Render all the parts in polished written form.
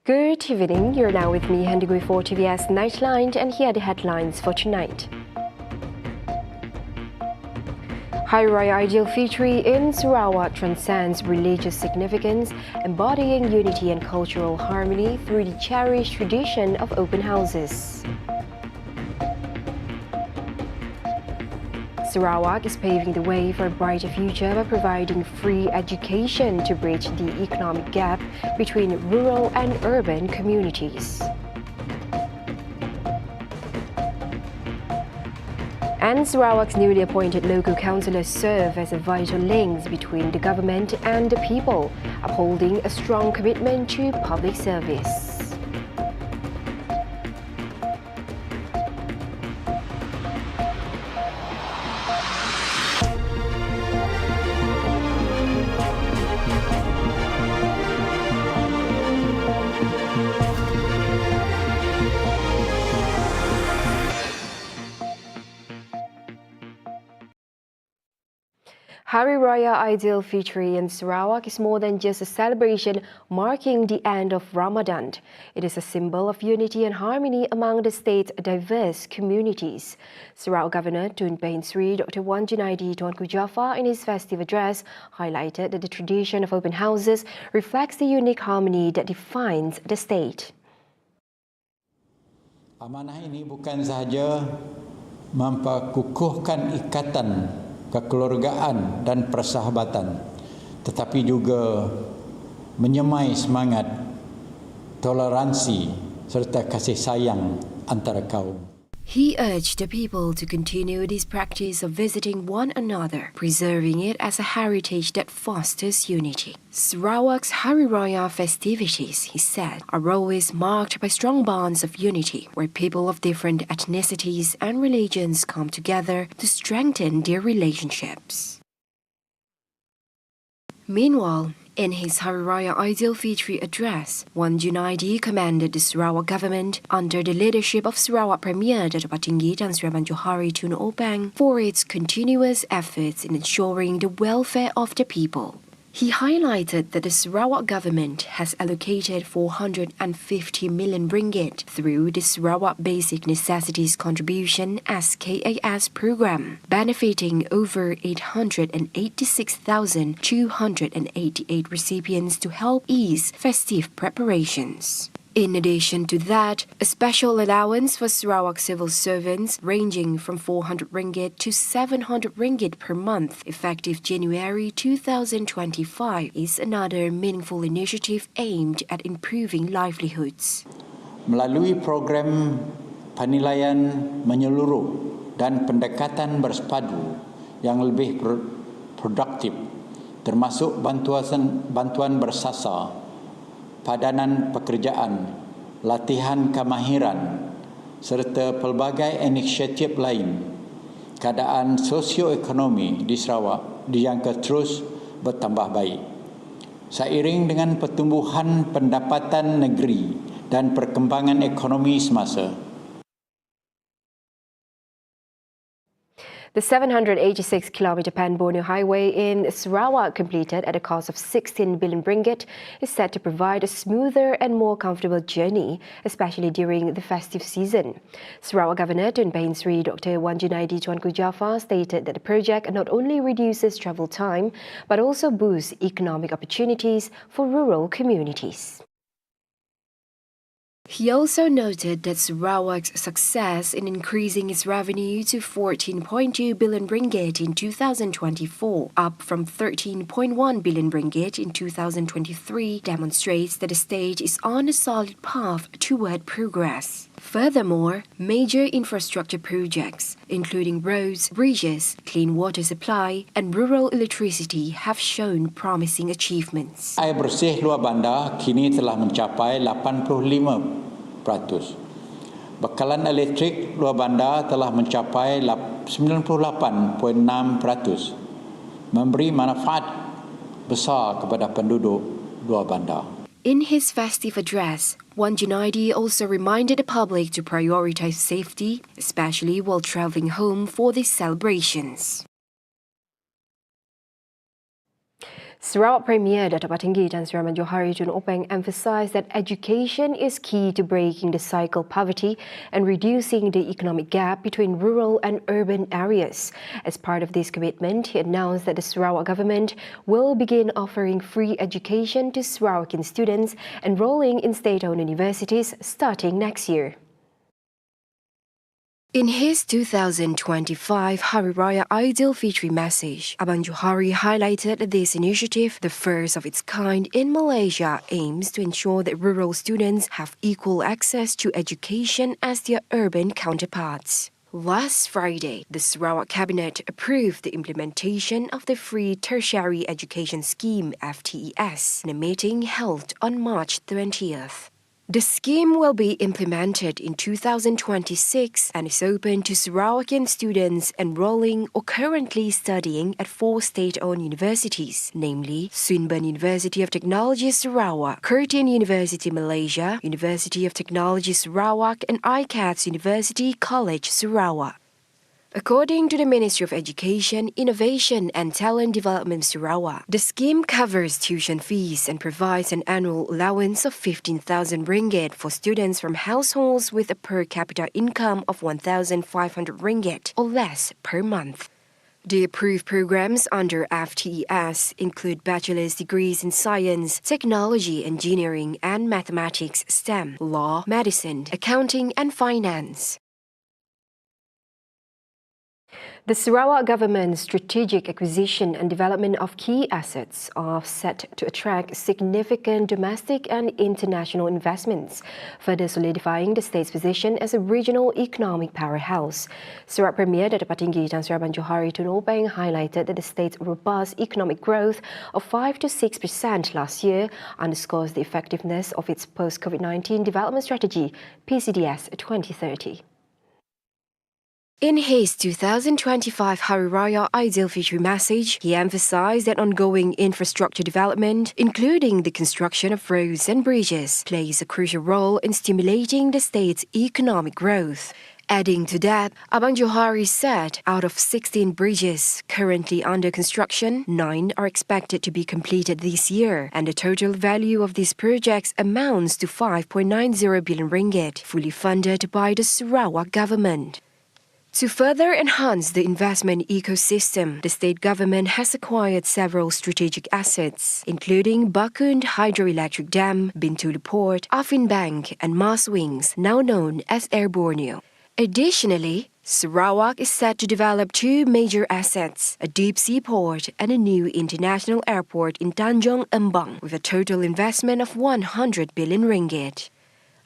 Good evening, you're now with me, Handegui for TVS Nightline, and here are the headlines for tonight. Hari Raya Aidilfitri in Sarawak transcends religious significance, embodying unity and cultural harmony through the cherished tradition of open houses. Sarawak is paving the way for a brighter future by providing free education to bridge the economic gap between rural and urban communities. And Sarawak's newly appointed local councillors serve as a vital link between the government and the people, upholding a strong commitment to public service. Hari Raya Aidilfitri in Sarawak is more than just a celebration marking the end of Ramadan. It is a symbol of unity and harmony among the state's diverse communities. Sarawak Governor Tun Pehin Sri Dr. Wan Junaidi Tuanku Jaafar in his festive address highlighted that the tradition of open houses reflects the unique harmony that defines the state. Amanah ini bukan sahaja memperkukuhkan ikatan kekeluargaan dan persahabatan, tetapi juga menyemai semangat toleransi serta kasih sayang antara kaum. He urged the people to continue this practice of visiting one another, preserving it as a heritage that fosters unity. Sarawak's Hari Raya festivities, he said, are always marked by strong bonds of unity, where people of different ethnicities and religions come together to strengthen their relationships. Meanwhile, in his Hari Raya Aidilfitri address, Wan Junaidi commended the Sarawak government under the leadership of Sarawak Premier Dato' Patinggi Tan Sri Abang Johari Tun Opang for its continuous efforts in ensuring the welfare of the people. He highlighted that the Sarawak government has allocated 450 million ringgit through the Sarawak Basic Necessities Contribution SKAS program, benefiting over 886,288 recipients to help ease festive preparations. In addition to that, a special allowance for Sarawak civil servants ranging from 400 ringgit to 700 ringgit per month effective January 2025 is another meaningful initiative aimed at improving livelihoods. Melalui program penilaian menyeluruh dan pendekatan bersepadu yang lebih produktif, termasuk bantuan bersasar, padanan pekerjaan, latihan kemahiran, serta pelbagai inisiatif lain, keadaan sosioekonomi di Sarawak dijangka terus bertambah baik. Seiring dengan pertumbuhan pendapatan negeri dan perkembangan ekonomi semasa, The 786-kilometre Pan-Borneo Highway in Sarawak, completed at a cost of 16 billion ringgit, is set to provide a smoother and more comfortable journey, especially during the festive season. Sarawak Governor Tun Pehin Sri Dr. Wan Junaidi Tuanku Jaafar stated that the project not only reduces travel time, but also boosts economic opportunities for rural communities. He also noted that Sarawak's success in increasing its revenue to 14.2 billion ringgit in 2024, up from 13.1 billion ringgit in 2023, demonstrates that the state is on a solid path toward progress. Furthermore, major infrastructure projects, including roads, bridges, clean water supply, and rural electricity, have shown promising achievements. Air bersih luar bandar kini telah mencapai 85%. Bekalan elektrik luar bandar telah mencapai 98.6%, memberi manfaat besar kepada penduduk luar bandar. In his festive address, Wan Junaidi also reminded the public to prioritize safety, especially while traveling home for these celebrations. Sarawak Premier Dato' Patinggi Tan Sri Rahman Johari Tun Openg emphasised that education is key to breaking the cycle of poverty and reducing the economic gap between rural and urban areas. As part of this commitment, he announced that the Sarawak government will begin offering free education to Sarawakian students enrolling in state-owned universities starting next year. In his 2025 Hari Raya Aidilfitri message, Abang Johari highlighted that this initiative, the first of its kind in Malaysia, aims to ensure that rural students have equal access to education as their urban counterparts. Last Friday, the Sarawak Cabinet approved the implementation of the Free Tertiary Education Scheme (FTES) in a meeting held on March 20th. The scheme will be implemented in 2026 and is open to Sarawakian students enrolling or currently studying at 4 state-owned universities, namely Swinburne University of Technology Sarawak, Curtin University Malaysia, University of Technology Sarawak and ICATS University College Sarawak. According to the Ministry of Education, Innovation and Talent Development Sarawak, the scheme covers tuition fees and provides an annual allowance of 15,000 ringgit for students from households with a per capita income of 1,500 ringgit or less per month. The approved programs under FTES include bachelor's degrees in science, technology, engineering and mathematics, STEM, law, medicine, accounting and finance. The Sarawak government's strategic acquisition and development of key assets are set to attract significant domestic and international investments, further solidifying the state's position as a regional economic powerhouse. Sarawak Premier Dato' Patinggi Tan Sri Rahman Johari Tun Openg highlighted that the state's robust economic growth of 5 to 6% last year underscores the effectiveness of its post-COVID-19 development strategy, PCDS 2030. In his 2025 Hari Raya Aidilfitri message, he emphasised that ongoing infrastructure development, including the construction of roads and bridges, plays a crucial role in stimulating the state's economic growth. Adding to that, Abang Johari said out of 16 bridges currently under construction, 9 are expected to be completed this year, and the total value of these projects amounts to 5.90 billion ringgit, fully funded by the Sarawak government. To further enhance the investment ecosystem, the state government has acquired several strategic assets, including Bakund Hydroelectric Dam, Bintulu Port, Afin Bank, and Mars Wings, now known as Air Borneo. Additionally, Sarawak is set to develop 2 major assets, a deep-sea port and a new international airport in Tanjung Embang, with a total investment of 100 billion ringgit.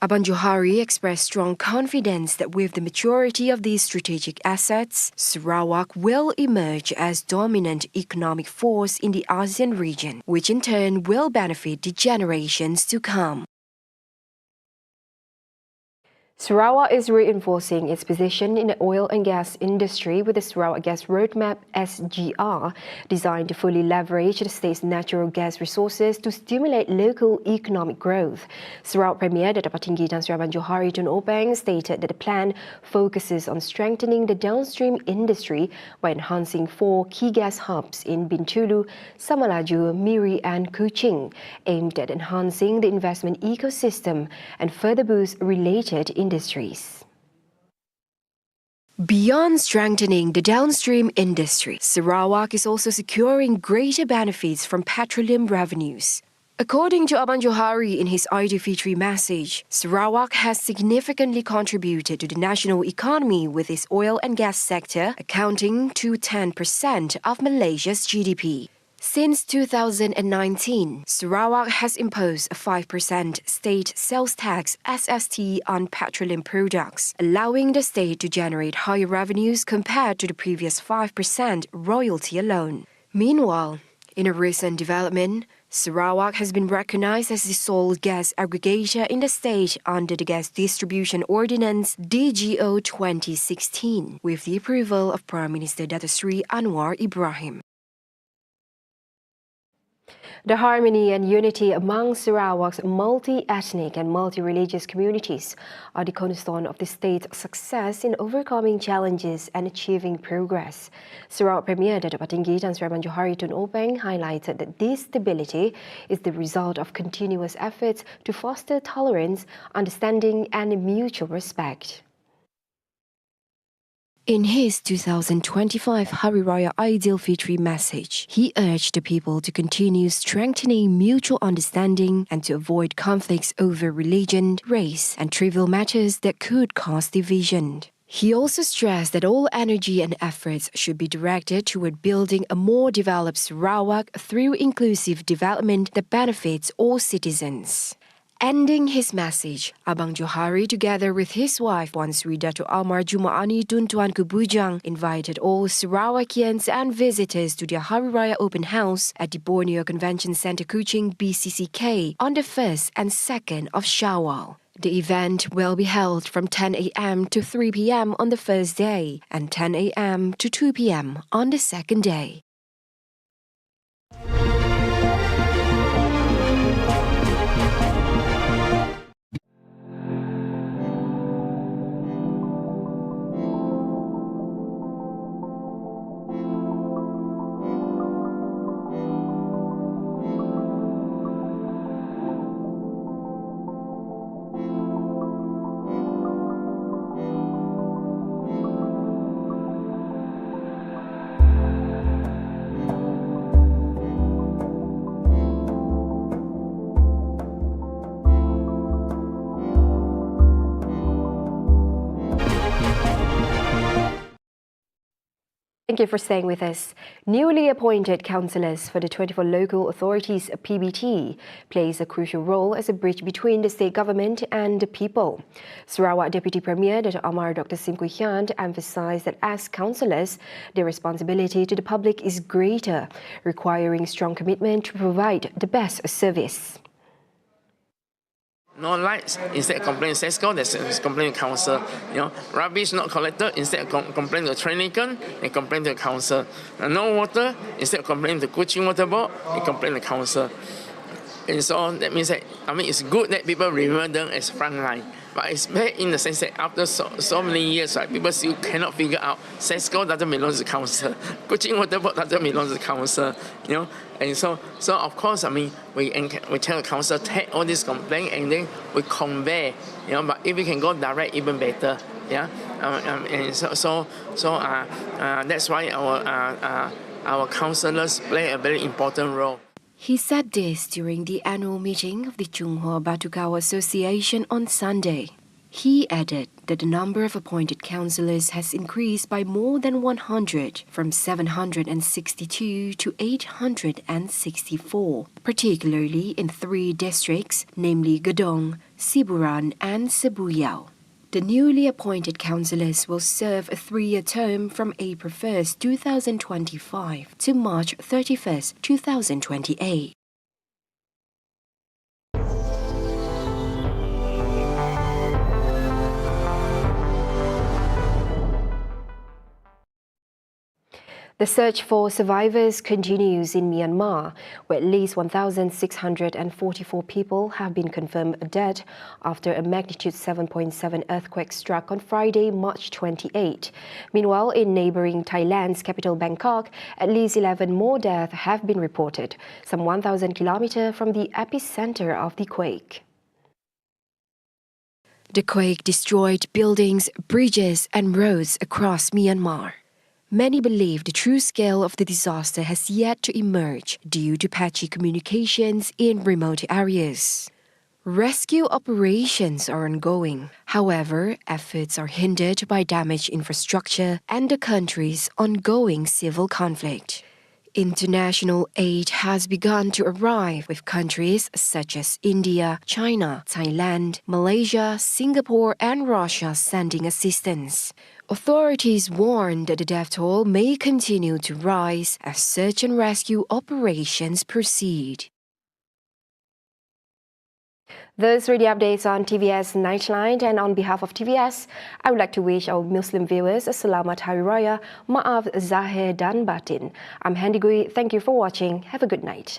Abang Johari expressed strong confidence that with the maturity of these strategic assets, Sarawak will emerge as dominant economic force in the ASEAN region, which in turn will benefit the generations to come. Sarawak is reinforcing its position in the oil and gas industry with the Sarawak Gas Roadmap (SGR), designed to fully leverage the state's natural gas resources to stimulate local economic growth. Sarawak Premier Dato' Patinggi Tan Sri Rahman Johari Tun Openg stated that the plan focuses on strengthening the downstream industry by enhancing 4 key gas hubs in Bintulu, Samalaju, Miri and Kuching, aimed at enhancing the investment ecosystem and further boost related industries. Beyond strengthening the downstream industry, Sarawak is also securing greater benefits from petroleum revenues. According to Abang Johari in his Aidilfitri message, Sarawak has significantly contributed to the national economy with its oil and gas sector, accounting to 10% of Malaysia's GDP. Since 2019, Sarawak has imposed a 5% state sales tax (SST) on petroleum products, allowing the state to generate higher revenues compared to the previous 5% royalty alone. Meanwhile, in a recent development, Sarawak has been recognized as the sole gas aggregator in the state under the Gas Distribution Ordinance DGO 2016, with the approval of Prime Minister Dato' Sri Anwar Ibrahim. The harmony and unity among Sarawak's multi-ethnic and multi-religious communities are the cornerstone of the state's success in overcoming challenges and achieving progress. Sarawak Premier Datuk Patinggi Tan Sri Johari Tun Openg highlighted that this stability is the result of continuous efforts to foster tolerance, understanding and mutual respect. In his 2025 Hari Raya Aidilfitri message, he urged the people to continue strengthening mutual understanding and to avoid conflicts over religion, race, and trivial matters that could cause division. He also stressed that all energy and efforts should be directed toward building a more developed Sarawak through inclusive development that benefits all citizens. Ending his message, Abang Johari, together with his wife, Wan Sri Datuk Almar Jumaani Tun Tuan Kubujang, invited all Sarawakians and visitors to their Hari Raya open house at the Borneo Convention Centre Kuching BCCK on the 1st and 2nd of Shawwal. The event will be held from 10 a.m. to 3 p.m. on the first day and 10 a.m. to 2 p.m. on the second day. Thank you for staying with us. Newly appointed councillors for the 24 local authorities PBT plays a crucial role as a bridge between the state government and the people. Sarawak Deputy Premier Dr. Amar Dr. Sim Kui Hian emphasised that as councillors, their responsibility to the public is greater, requiring strong commitment to provide the best service. No lights, instead complain to SESCO, there's complain to council. Rubbish not collected, instead complain to training gun, they complain to the council. No water, instead of complaining to Kuching Water Board, they complain to the council. And so that means that, it's good that people remember them as frontline. But it's bad in the sense that after so many years, right, people still cannot figure out SESCO doesn't belong to the council, Kuching Water Board doesn't belong to the council, And so of course, we tell the council take all this complaint and then we convey, But if we can go direct, even better, And that's why our councillors play a very important role. He said this during the annual meeting of the Chunghwa Batukau Association on Sunday. He added that the number of appointed councillors has increased by more than 100, from 762 to 864, particularly in 3 districts, namely Gedong, Siburan and Sibuyao. The newly appointed councillors will serve a 3-year term from April 1st, 2025 to March 31st, 2028. The search for survivors continues in Myanmar, where at least 1,644 people have been confirmed dead after a magnitude 7.7 earthquake struck on Friday, March 28. Meanwhile, in neighbouring Thailand's capital Bangkok, at least 11 more deaths have been reported, some 1,000 kilometres from the epicenter of the quake. The quake destroyed buildings, bridges and roads across Myanmar. Many believe the true scale of the disaster has yet to emerge due to patchy communications in remote areas. Rescue operations are ongoing. However, efforts are hindered by damaged infrastructure and the country's ongoing civil conflict. International aid has begun to arrive, with countries such as India, China, Thailand, Malaysia, Singapore and Russia sending assistance. Authorities warn that the death toll may continue to rise as search and rescue operations proceed. Those were the updates on TVS Nightline, and on behalf of TVS, I would like to wish our Muslim viewers a Selamat Hari Raya, Ma'af Zahir dan Batin. I'm Handy Gui. Thank you for watching. Have a good night.